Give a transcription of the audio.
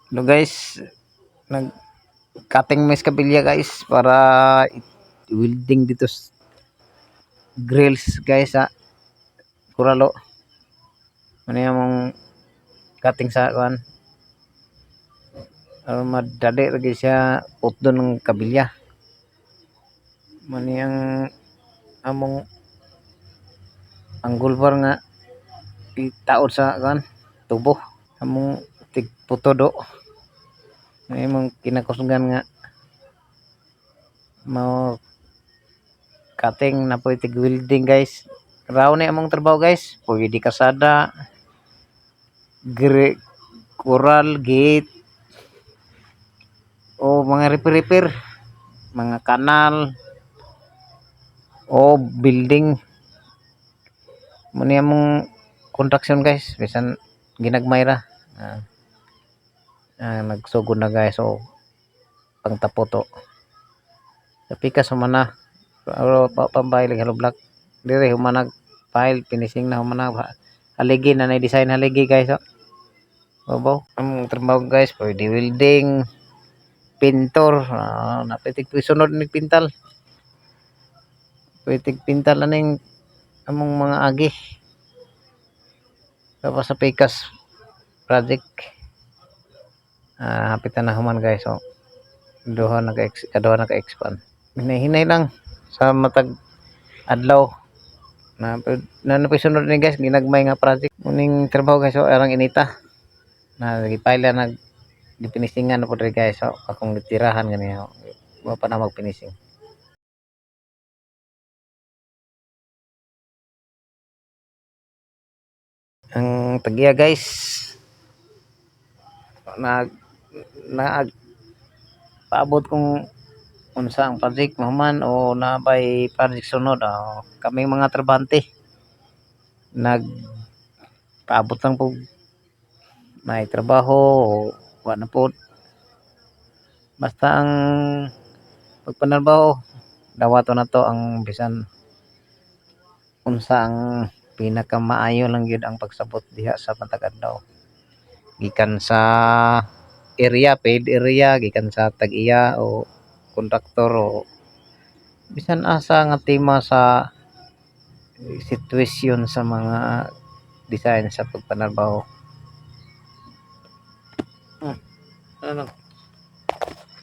Hello guys, nag-cutting mes kabilya guys para welding dito grills guys sa Kuralo. Ano yung cutting sa kuan? Madali lagi siya utdo ng kabilya. Mani ang among angle bar nga itaod sa kuan tubo. Among tigputodo. May mong kinakusgan nga mau cutting na po itig welding guys. Raw ni among trabaho guys. Pwede kasada, coral, gate, o mga repair, mga kanal, o building. Muna among construction guys. Bisan ginagmay ra. Nagsugod na guys. So, pangtapoto. Tapi ka sumana. Pero pambay lang hello black. Dire humanag file finishing na humanag haligi na design haligi guys. Babaw ang trabaho guys pwede welding, pintor, napitig sunod ni pintal. Pwede pintal aning among mga agi. Tapos sa pikas project. Hapitan na human guys. So, kaduha naka-expand. Hinay lang sa matag adlaw na napisunod ni guys ginagmay nga project muning trabaho guys. So arang inita na gipila nag dipinisingan na po rin guys. So akong gitirahan gani wa pa na magpinising ang tagya guys na paabot kung unsa ang project mahuman o nabay project sunod. Kami mga trabante nag paabot lang po may trabaho o wala po basta ang pagpanarbaho dawato na to ang bisan unsa ang pinakamaayo lang gyud ang pagsabot diha sa matag adlaw gikan sa paid area gikan sa tag-iya o kontraktor o bisan asa nga tema sa sitwasyon sa mga design sa pagpanarbaho. Ano